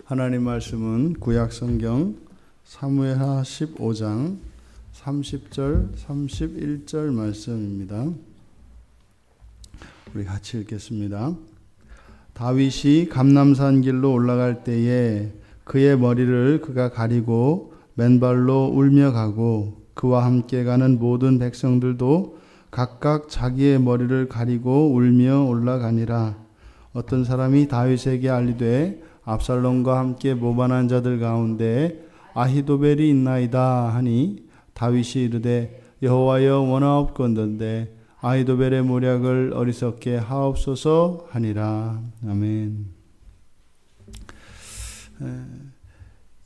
하나님 말씀은 구약성경 사무엘하 15장 30절 31절 말씀입니다. 우리 같이 읽겠습니다. 다윗이 감람산 길로 올라갈 때에 그의 머리를 그가 가리고 맨발로 울며 가고 그와 함께 가는 모든 백성들도 각각 자기의 머리를 가리고 울며 올라가니라. 어떤 사람이 다윗에게 알리되 압살롬과 함께 모반한 자들 가운데 아히도벨이 있나이다 하니 다윗이 이르되 여호와여 원하옵건던데 아히도벨의 모략을 어리석게 하옵소서 하니라. 아멘.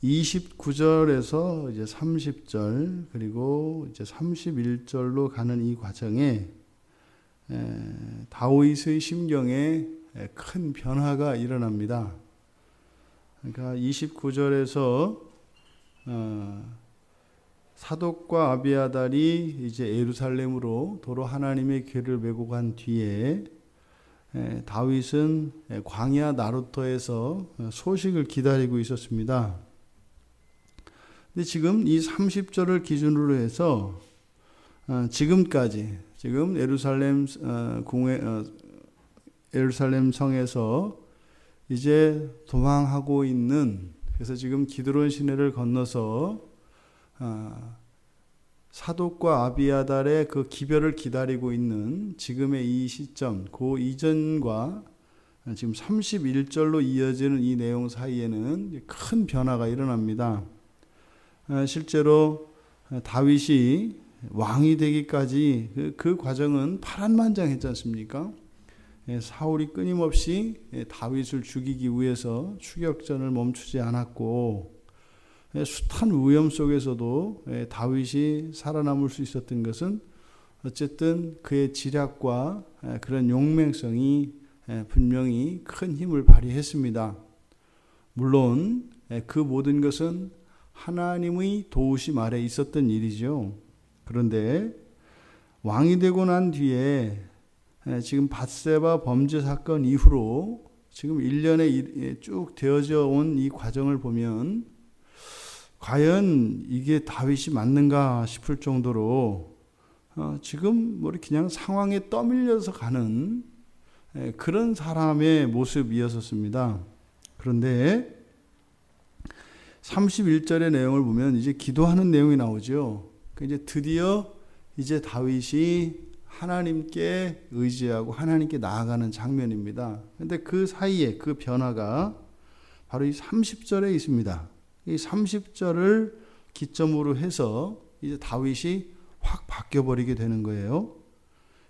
29절에서 이제 30절 그리고 이제 31절로 가는 이 과정에 다윗의 심경에 큰 변화가 일어납니다. 그러니까 29절에서 사독과 아비아달이 이제 예루살렘으로 도로 하나님의 궤를 메고 간 뒤에 다윗은 광야 나루터에서 소식을 기다리고 있었습니다. 근데 지금 이 30절을 기준으로 해서 지금까지 지금 예루살렘 성에서 이제 도망하고 있는, 그래서 지금 기드론 시내를 건너서 사독과 아비아달의 그 기별을 기다리고 있는 지금의 이 시점, 그 이전과 지금 31절로 이어지는 이 내용 사이에는 큰 변화가 일어납니다. 실제로 다윗이 왕이 되기까지 그 과정은 파란만장했지 않습니까? 사울이 끊임없이 다윗을 죽이기 위해서 추격전을 멈추지 않았고, 숱한 위험 속에서도 다윗이 살아남을 수 있었던 것은 어쨌든 그의 지략과 그런 용맹성이 분명히 큰 힘을 발휘했습니다. 물론 그 모든 것은 하나님의 도우심 아래 있었던 일이죠. 그런데 왕이 되고 난 뒤에 지금 밧세바 범죄 사건 이후로 지금 1년에 쭉 되어져 온 이 과정을 보면 과연 이게 다윗이 맞는가 싶을 정도로 지금 뭐 그냥 상황에 떠밀려서 가는 그런 사람의 모습이었습니다. 그런데 31절의 내용을 보면 이제 기도하는 내용이 나오죠. 이제 드디어 이제 다윗이 하나님께 의지하고 하나님께 나아가는 장면입니다. 그런데 그 사이에 그 변화가 바로 이 30절에 있습니다. 이 30절을 기점으로 해서 이제 다윗이 확 바뀌어버리게 되는 거예요.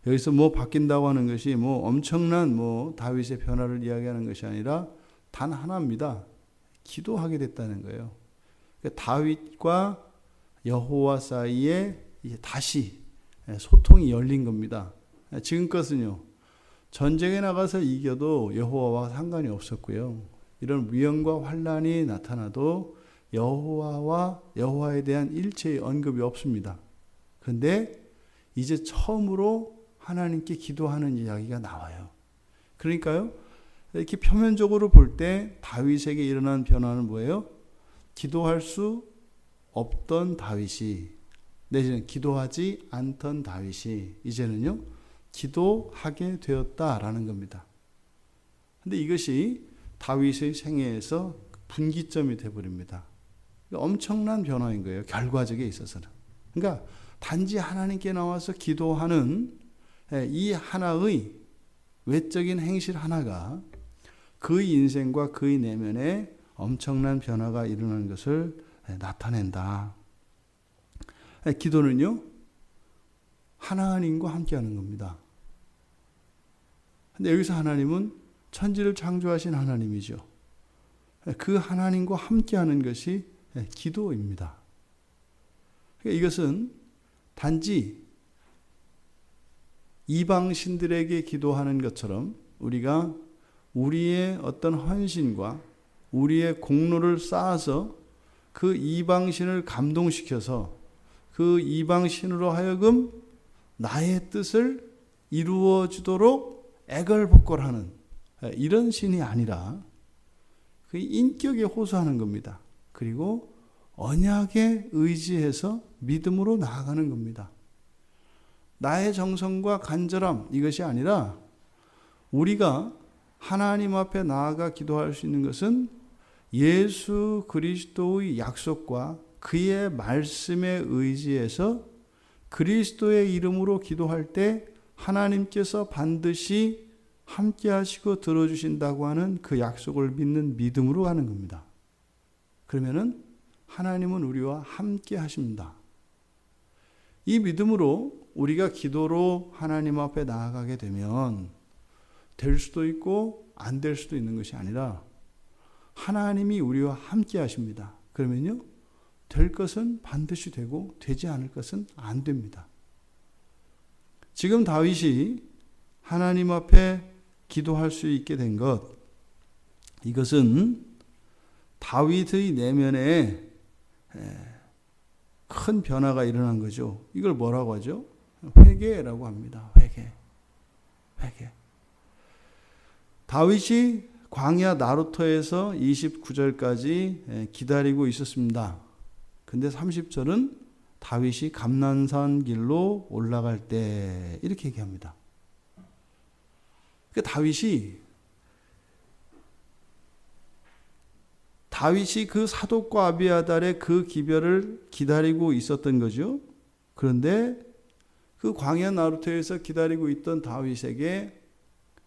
여기서 뭐 바뀐다고 하는 것이 뭐 엄청난 뭐 다윗의 변화를 이야기하는 것이 아니라 단 하나입니다. 기도하게 됐다는 거예요. 그러니까 다윗과 여호와 사이에 이제 다시 소통이 열린 겁니다. 지금껏은요, 전쟁에 나가서 이겨도 여호와와 상관이 없었고요. 이런 위험과 환란이 나타나도 여호와에 대한 일체의 언급이 없습니다. 그런데 이제 처음으로 하나님께 기도하는 이야기가 나와요. 그러니까요, 이렇게 표면적으로 볼 때 다윗에게 일어난 변화는 뭐예요? 기도할 수 없던 다윗이, 내지는 기도하지 않던 다윗이 이제는요, 기도하게 되었다라는 겁니다. 근데 이것이 다윗의 생애에서 분기점이 되어버립니다. 엄청난 변화인 거예요, 결과적에 있어서는. 그러니까 단지 하나님께 나와서 기도하는 이 하나의 외적인 행실 하나가 그의 인생과 그의 내면에 엄청난 변화가 일어나는 것을 나타낸다. 기도는요, 하나님과 함께하는 겁니다. 근데 여기서 하나님은 천지를 창조하신 하나님이죠. 그 하나님과 함께하는 것이 기도입니다. 그러니까 이것은 단지 이방신들에게 기도하는 것처럼 우리가 우리의 어떤 헌신과 우리의 공로를 쌓아서 그 이방신을 감동시켜서 그 이방신으로 하여금 나의 뜻을 이루어 주도록 애걸복걸하는 이런 신이 아니라 그 인격에 호소하는 겁니다. 그리고 언약에 의지해서 믿음으로 나아가는 겁니다. 나의 정성과 간절함 이것이 아니라 우리가 하나님 앞에 나아가 기도할 수 있는 것은 예수 그리스도의 약속과 그의 말씀에 의지해서 그리스도의 이름으로 기도할 때 하나님께서 반드시 함께 하시고 들어주신다고 하는 그 약속을 믿는 믿음으로 가는 겁니다. 그러면은 하나님은 우리와 함께 하십니다. 이 믿음으로 우리가 기도로 하나님 앞에 나아가게 되면 될 수도 있고 안 될 수도 있는 것이 아니라 하나님이 우리와 함께 하십니다. 그러면요, 될 것은 반드시 되고 되지 않을 것은 안 됩니다. 지금 다윗이 하나님 앞에 기도할 수 있게 된 것, 이것은 다윗의 내면에 큰 변화가 일어난 거죠. 이걸 뭐라고 하죠? 회개라고 합니다. 회개. 다윗이 광야 나루터에서 29절까지 기다리고 있었습니다. 근데 30절은 다윗이 감난산 길로 올라갈 때 이렇게 얘기합니다. 그 다윗이 그 사독과 아비아달의 그 기별을 기다리고 있었던 거죠. 그런데 그 광야 나루터에서 기다리고 있던 다윗에게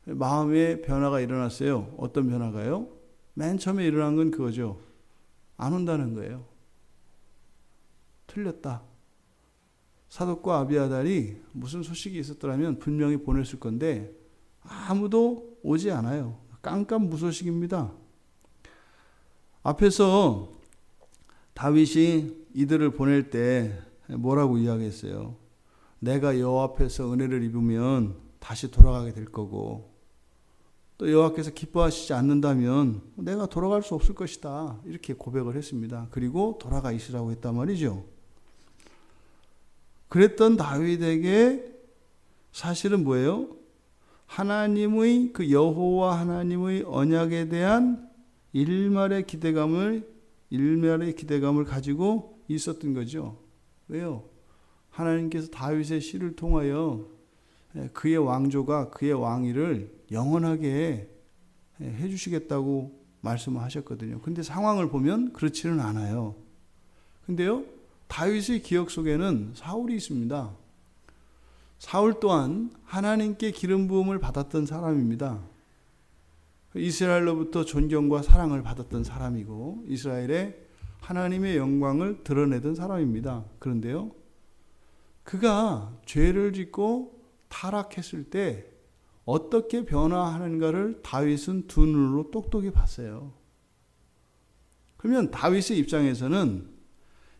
마음의 변화가 일어났어요. 어떤 변화가요? 맨 처음에 일어난 건 그거죠. 안 온다는 거예요. 틀렸다. 사독과 아비아달이 무슨 소식이 있었더라면 분명히 보냈을 건데 아무도 오지 않아요. 깜깜무소식입니다. 앞에서 다윗이 이들을 보낼 때 뭐라고 이야기했어요? 내가 여호와 앞에서 은혜를 입으면 다시 돌아가게 될 거고 또 여호와께서 기뻐하시지 않는다면 내가 돌아갈 수 없을 것이다. 이렇게 고백을 했습니다. 그리고 돌아가 있으라고 했단 말이죠. 그랬던 다윗에게 사실은 뭐예요? 하나님의 그 여호와 하나님의 언약에 대한 일말의 기대감을 가지고 있었던 거죠. 왜요? 하나님께서 다윗의 씨를 통하여 그의 왕조가 그의 왕위를 영원하게 해주시겠다고 말씀하셨거든요. 근데 상황을 보면 그렇지는 않아요. 근데요, 다윗의 기억 속에는 사울이 있습니다. 사울 또한 하나님께 기름 부음을 받았던 사람입니다. 이스라엘로부터 존경과 사랑을 받았던 사람이고 이스라엘의 하나님의 영광을 드러내던 사람입니다. 그런데요, 그가 죄를 짓고 타락했을 때 어떻게 변화하는가를 다윗은 두 눈으로 똑똑히 봤어요. 그러면 다윗의 입장에서는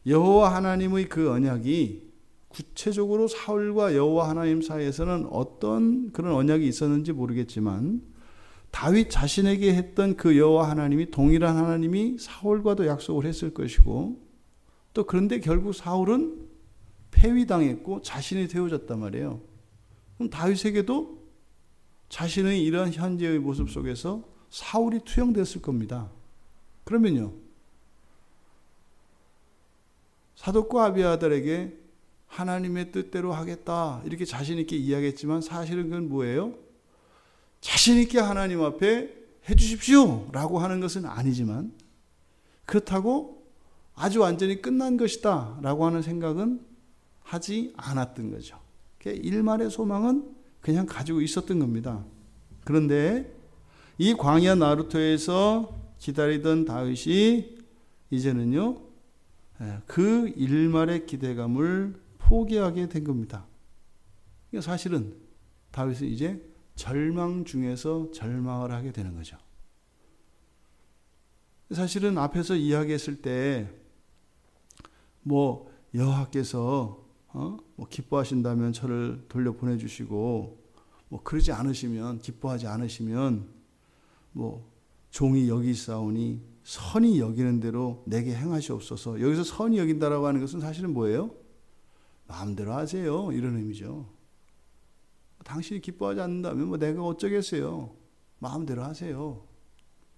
여호와 하나님의 그 언약이 구체적으로 사울과 여호와 하나님 사이에서는 어떤 그런 언약이 있었는지 모르겠지만 다윗 자신에게 했던 그 여호와 하나님이 동일한 하나님이 사울과도 약속을 했을 것이고 또 그런데 결국 사울은 폐위당했고 자신이 되어졌단 말이에요. 그럼 다윗에게도 자신의 이런 현재의 모습 속에서 사울이 투영됐을 겁니다. 그러면요, 사독과 아비아달에게 하나님의 뜻대로 하겠다 이렇게 자신 있게 이야기했지만 사실은 그건 뭐예요? 자신 있게 하나님 앞에 해주십시오 라고 하는 것은 아니지만 그렇다고 아주 완전히 끝난 것이다 라고 하는 생각은 하지 않았던 거죠. 일말의 소망은 그냥 가지고 있었던 겁니다. 그런데 이 광야 나루토에서 기다리던 다윗이 이제는요, 그 일말의 기대감을 포기하게 된 겁니다. 사실은 다윗은 이제 절망 중에서 절망을 하게 되는 거죠. 사실은 앞에서 이야기했을 때 여호와께서 기뻐하신다면 저를 돌려보내주시고 그러지 않으시면 기뻐하지 않으시면 종이 여기 있사오니 선히 여기는 대로 내게 행하시옵소서. 여기서 선히 여긴다라고 하는 것은 사실은 뭐예요? 마음대로 하세요 이런 의미죠. 당신이 기뻐하지 않는다면 내가 어쩌겠어요. 마음대로 하세요.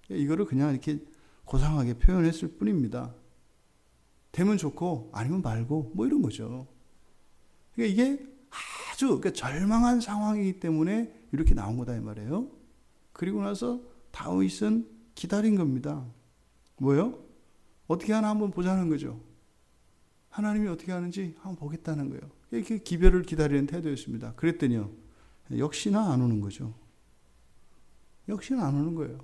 이거를 그냥 이렇게 고상하게 표현했을 뿐입니다. 되면 좋고 아니면 말고 뭐 이런 거죠. 그러니까 이게 아주 절망한 상황이기 때문에 이렇게 나온 거다 이 말이에요. 그리고 나서 다윗은 기다린 겁니다. 뭐요? 어떻게 하나 한번 보자는 거죠. 하나님이 어떻게 하는지 한번 보겠다는 거예요. 이렇게 기별을 기다리는 태도였습니다. 그랬더니요, 역시나 안 오는 거죠. 역시나 안 오는 거예요.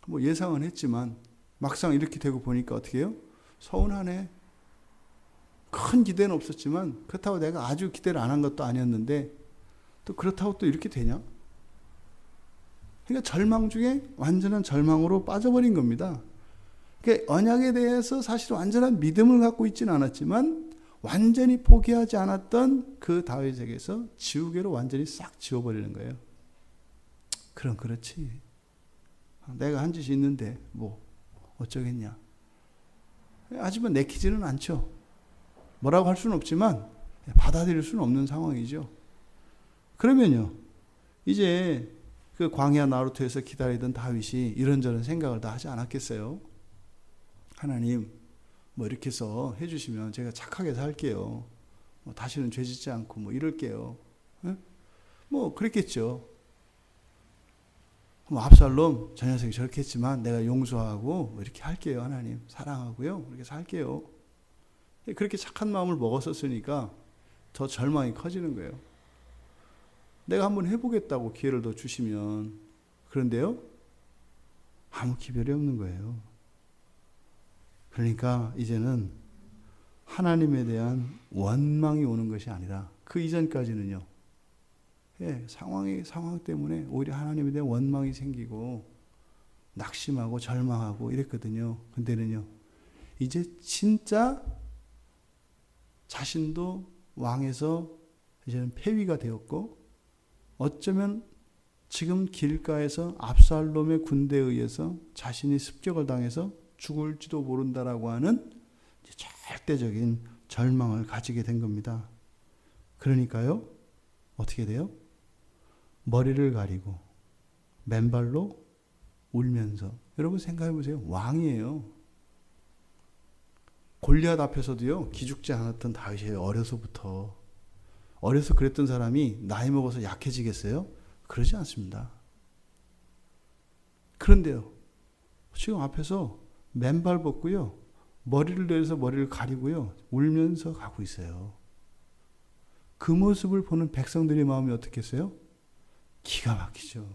뭐 예상은 했지만 막상 이렇게 되고 보니까 어떻게 해요? 서운하네. 큰 기대는 없었지만 그렇다고 내가 아주 기대를 안 한 것도 아니었는데 또 그렇다고 또 이렇게 되냐? 그러니까 절망 중에 완전한 절망으로 빠져버린 겁니다. 그러니까 언약에 대해서 사실 완전한 믿음을 갖고 있지는 않았지만 완전히 포기하지 않았던 그 다윗에게서 지우개로 완전히 싹 지워버리는 거예요. 그럼 그렇지. 내가 한 짓이 있는데 뭐 어쩌겠냐. 하지만 내키지는 않죠. 뭐라고 할 수는 없지만 받아들일 수는 없는 상황이죠. 그러면요, 이제 그 광야 나루토에서 기다리던 다윗이 이런저런 생각을 다 하지 않았겠어요? 하나님, 뭐 이렇게 해서 해주시면 제가 착하게 살게요. 뭐 다시는 죄 짓지 않고 뭐 이럴게요. 에? 뭐 그랬겠죠. 뭐 압살롬 저 녀석이 저렇게 했지만 내가 용서하고 뭐 이렇게 할게요. 하나님 사랑하고요. 이렇게 살게요. 그렇게 착한 마음을 먹었었으니까 더 절망이 커지는 거예요. 내가 한번 해보겠다고 기회를 더 주시면, 그런데요, 아무 기별이 없는 거예요. 그러니까 이제는 하나님에 대한 원망이 오는 것이 아니라 그 이전까지는요, 상황 때문에 오히려 하나님에 대한 원망이 생기고 낙심하고 절망하고 이랬거든요. 근데는요, 이제 진짜 자신도 왕에서 이제는 폐위가 되었고, 어쩌면 지금 길가에서 압살롬의 군대에 의해서 자신이 습격을 당해서 죽을지도 모른다라고 하는 절대적인 절망을 가지게 된 겁니다. 그러니까요, 어떻게 돼요? 머리를 가리고 맨발로 울면서, 여러분 생각해 보세요. 왕이에요. 골리앗 앞에서도요, 기죽지 않았던 다윗이에요. 어려서 그랬던 사람이 나이 먹어서 약해지겠어요? 그러지 않습니다. 그런데요, 지금 앞에서 맨발 벗고요, 머리를 내려서 머리를 가리고요, 울면서 가고 있어요. 그 모습을 보는 백성들의 마음이 어떻겠어요? 기가 막히죠.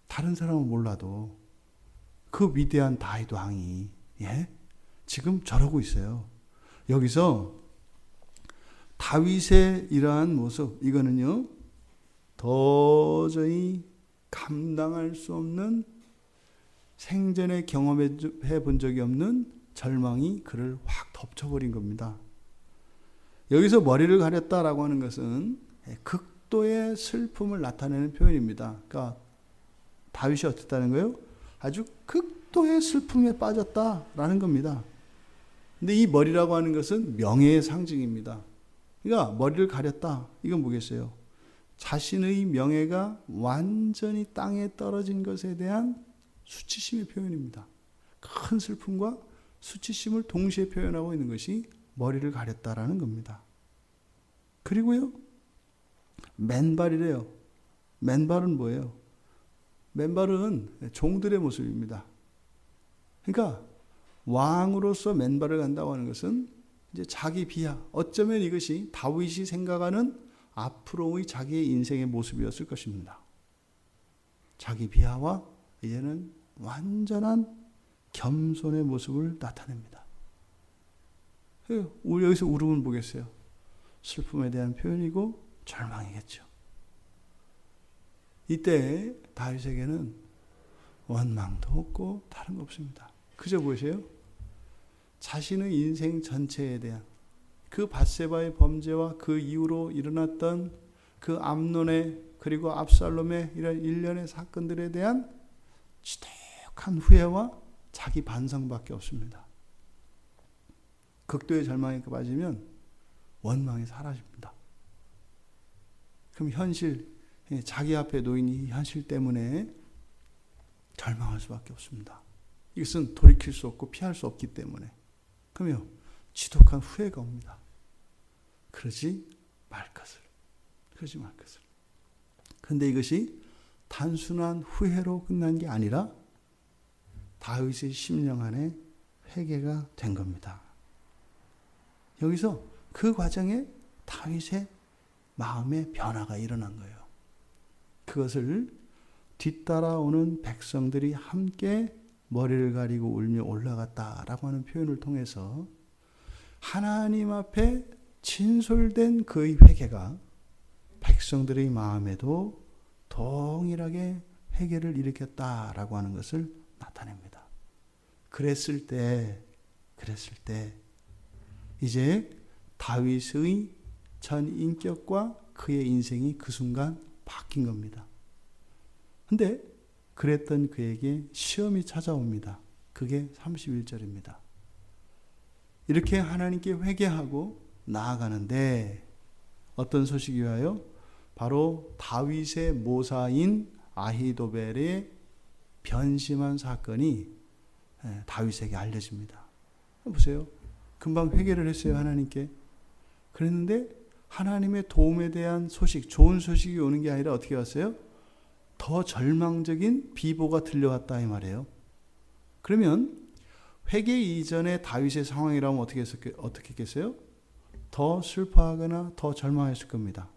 다른 사람은 몰라도 그 위대한 다윗 왕이 지금 저러고 있어요. 여기서 다윗의 이러한 모습, 이거는요, 도저히 감당할 수 없는, 생전에 경험해 본 적이 없는 절망이 그를 확 덮쳐버린 겁니다. 여기서 머리를 가렸다라고 하는 것은 극도의 슬픔을 나타내는 표현입니다. 그러니까 다윗이 어땠다는 거예요? 아주 극도의 슬픔에 빠졌다라는 겁니다. 근데 이 머리라고 하는 것은 명예의 상징입니다. 그러니까 머리를 가렸다. 이건 뭐겠어요? 자신의 명예가 완전히 땅에 떨어진 것에 대한 수치심의 표현입니다. 큰 슬픔과 수치심을 동시에 표현하고 있는 것이 머리를 가렸다라는 겁니다. 그리고요, 맨발이래요. 맨발은 뭐예요? 맨발은 종들의 모습입니다. 그러니까 왕으로서 맨발을 간다고 하는 것은 이제 자기 비하, 어쩌면 이것이 다윗이 생각하는 앞으로의 자기의 인생의 모습이었을 것입니다. 자기 비하와 이제는 완전한 겸손의 모습을 나타냅니다. 여기서 울음은 보겠어요. 슬픔에 대한 표현이고 절망이겠죠. 이때 다윗에게는 원망도 없고 다른 거 없습니다. 그저 무엇이에요? 자신의 인생 전체에 대한 그 밧세바의 범죄와 그 이후로 일어났던 그 암논의 그리고 압살롬의 이런 일련의 사건들에 대한 지독한 후회와 자기 반성밖에 없습니다. 극도의 절망에 빠지면 원망이 사라집니다. 그럼 현실, 자기 앞에 놓인 이 현실 때문에 절망할 수밖에 없습니다. 이것은 돌이킬 수 없고 피할 수 없기 때문에. 그러면 지독한 후회가 옵니다. 그러지 말 것을. 그런데 이것이 단순한 후회로 끝난 게 아니라 다윗의 심령 안에 회개가 된 겁니다. 여기서 그 과정에 다윗의 마음의 변화가 일어난 거예요. 그것을 뒤따라오는 백성들이 함께 머리를 가리고 울며 올라갔다라고 하는 표현을 통해서 하나님 앞에 진솔된 그의 회개가 백성들의 마음에도 동일하게 회개를 일으켰다라고 하는 것을 나타냅니다. 그랬을 때 이제 다윗의 전 인격과 그의 인생이 그 순간 바뀐 겁니다. 근데 그랬던 그에게 시험이 찾아옵니다. 그게 31절입니다. 이렇게 하나님께 회개하고 나아가는데 어떤 소식이 와요? 바로 다윗의 모사인 아히도벨의 변심한 사건이 다윗에게 알려집니다. 보세요. 금방 회개를 했어요, 하나님께. 그랬는데 하나님의 도움에 대한 소식, 좋은 소식이 오는 게 아니라 어떻게 왔어요? 더 절망적인 비보가 들려왔다 이 말이에요. 그러면 회개 이전의 다윗의 상황이라면 어떻게 했겠어요? 더 슬퍼하거나 더 절망했을 겁니다.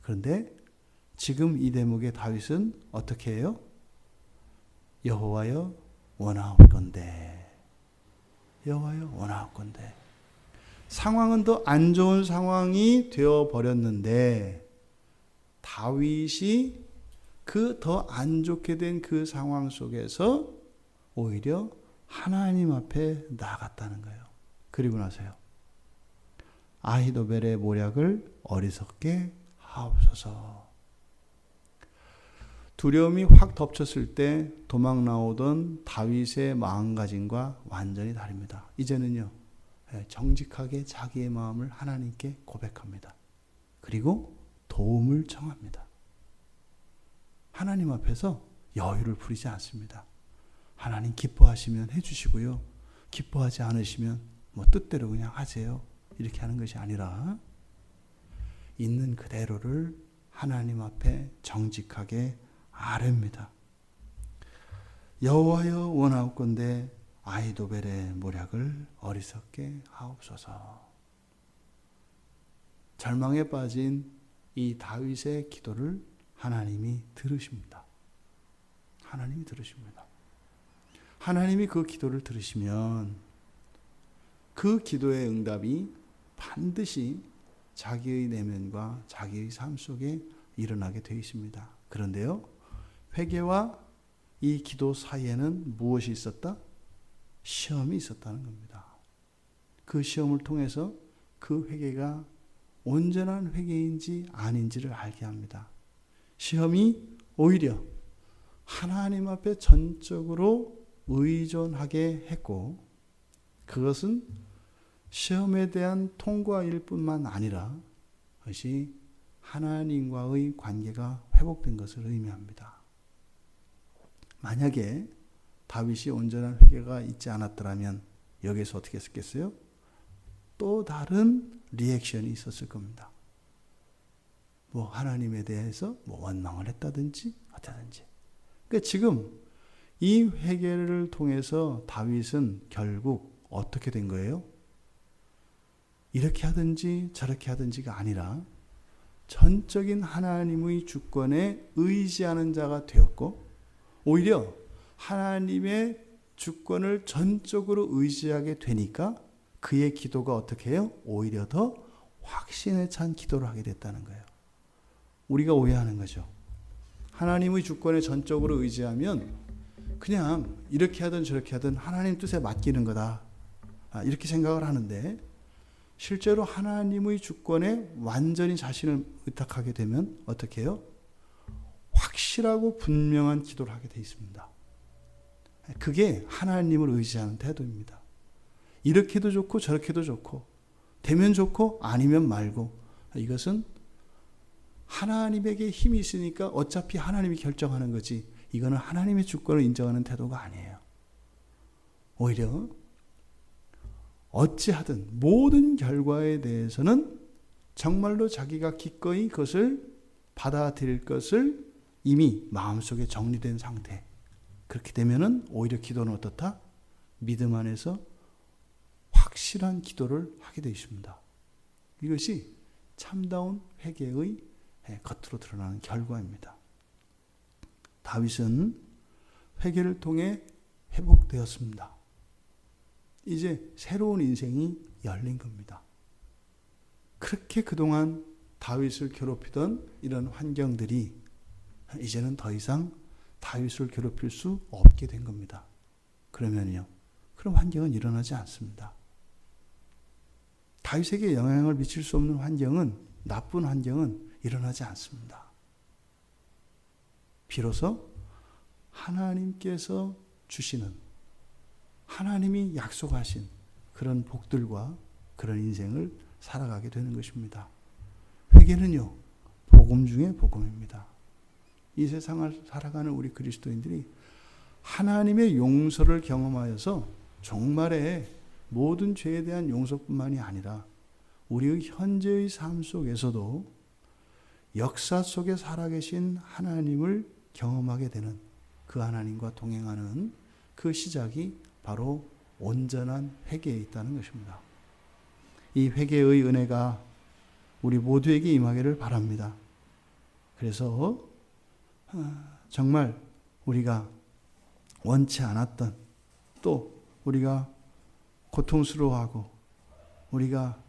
그런데 지금 이 대목의 다윗은 어떻게 해요? 여호와여 원하옵건대. 여호와여 원하옵건대. 상황은 더 안 좋은 상황이 되어버렸는데 다윗이 그 더 안 좋게 된 그 상황 속에서 오히려 하나님 앞에 나아갔다는 거예요. 그리고 나서요. 아히도벨의 모략을 어리석게 하옵소서. 두려움이 확 덮쳤을 때 도망 나오던 다윗의 마음가짐과 완전히 다릅니다. 이제는요. 정직하게 자기의 마음을 하나님께 고백합니다. 그리고 도움을 청합니다. 하나님 앞에서 여유를 부리지 않습니다. 하나님 기뻐하시면 해주시고요. 기뻐하지 않으시면 뜻대로 그냥 하세요. 이렇게 하는 것이 아니라 있는 그대로를 하나님 앞에 정직하게 아뢰입니다. 여호와여 원하옵건대 아히도벨의 모략을 어리석게 하옵소서. 절망에 빠진 이 다윗의 기도를 하나님이 들으십니다. 하나님이 들으십니다. 하나님이 그 기도를 들으시면 그 기도의 응답이 반드시 자기의 내면과 자기의 삶 속에 일어나게 되어 있습니다. 그런데요, 회개와 이 기도 사이에는 무엇이 있었다? 시험이 있었다는 겁니다. 그 시험을 통해서 그 회개가 온전한 회개인지 아닌지를 알게 합니다. 시험이 오히려 하나님 앞에 전적으로 의존하게 했고 그것은 시험에 대한 통과일 뿐만 아니라 그것이 하나님과의 관계가 회복된 것을 의미합니다. 만약에 다윗이 온전한 회개가 있지 않았더라면 여기서 어떻게 했겠어요? 또 다른 리액션이 있었을 겁니다. 하나님에 대해서 원망을 했다든지 어쩌든지. 그러니까 지금 이 회개를 통해서 다윗은 결국 어떻게 된 거예요? 이렇게 하든지 저렇게 하든지가 아니라 전적인 하나님의 주권에 의지하는 자가 되었고 오히려 하나님의 주권을 전적으로 의지하게 되니까 그의 기도가 어떻게 해요? 오히려 더 확신에 찬 기도를 하게 됐다는 거예요. 우리가 오해하는 거죠. 하나님의 주권에 전적으로 의지하면 그냥 이렇게 하든 저렇게 하든 하나님 뜻에 맡기는 거다. 이렇게 생각을 하는데 실제로 하나님의 주권에 완전히 자신을 의탁하게 되면 어떻게 해요? 확실하고 분명한 기도를 하게 돼 있습니다. 그게 하나님을 의지하는 태도입니다. 이렇게도 좋고 저렇게도 좋고 되면 좋고 아니면 말고 이것은 하나님에게 힘이 있으니까 어차피 하나님이 결정하는 거지 이거는 하나님의 주권을 인정하는 태도가 아니에요. 오히려 어찌하든 모든 결과에 대해서는 정말로 자기가 기꺼이 그것을 받아들일 것을 이미 마음속에 정리된 상태. 그렇게 되면은 오히려 기도는 어떻다? 믿음 안에서 확실한 기도를 하게 되어 있습니다. 이것이 참다운 회개의 겉으로 드러나는 결과입니다. 다윗은 회개를 통해 회복되었습니다. 이제 새로운 인생이 열린 겁니다. 그렇게 그동안 다윗을 괴롭히던 이런 환경들이 이제는 더 이상 다윗을 괴롭힐 수 없게 된 겁니다. 그러면요, 그런 환경은 일어나지 않습니다. 다윗에게 영향을 미칠 수 없는 환경은, 나쁜 환경은 일어나지 않습니다. 비로소 하나님께서 주시는, 하나님이 약속하신 그런 복들과 그런 인생을 살아가게 되는 것입니다. 회개는요, 복음 중에 복음입니다. 이 세상을 살아가는 우리 그리스도인들이 하나님의 용서를 경험하여서 종말에 모든 죄에 대한 용서뿐만이 아니라 우리의 현재의 삶 속에서도 역사 속에 살아계신 하나님을 경험하게 되는, 그 하나님과 동행하는 그 시작이 바로 온전한 회개에 있다는 것입니다. 이 회개의 은혜가 우리 모두에게 임하기를 바랍니다. 그래서 정말 우리가 원치 않았던, 또 우리가 고통스러워하고 우리가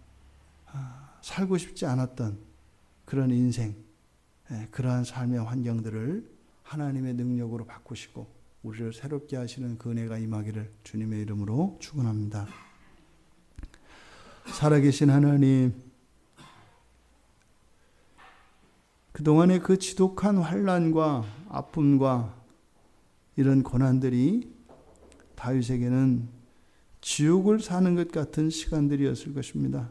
살고 싶지 않았던 그런 인생, 그러한 삶의 환경들을 하나님의 능력으로 바꾸시고 우리를 새롭게 하시는 그 은혜가 임하기를 주님의 이름으로 축원합니다. 살아계신 하나님, 그동안의 그 지독한 환난과 아픔과 이런 고난들이 다윗에게는 지옥을 사는 것 같은 시간들이었을 것입니다.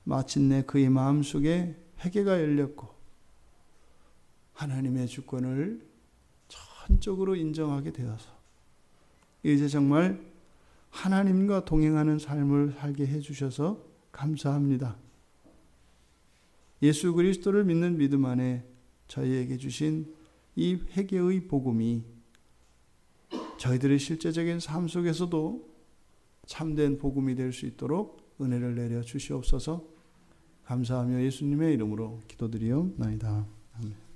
마침내 그의 마음속에 회개가 열렸고 하나님의 주권을 전적으로 인정하게 되어서 이제 정말 하나님과 동행하는 삶을 살게 해주셔서 감사합니다. 예수 그리스도를 믿는 믿음 안에 저희에게 주신 이 회개의 복음이 저희들의 실제적인 삶 속에서도 참된 복음이 될 수 있도록 은혜를 내려 주시옵소서. 감사하며 예수님의 이름으로 기도드리옵나이다. 아멘.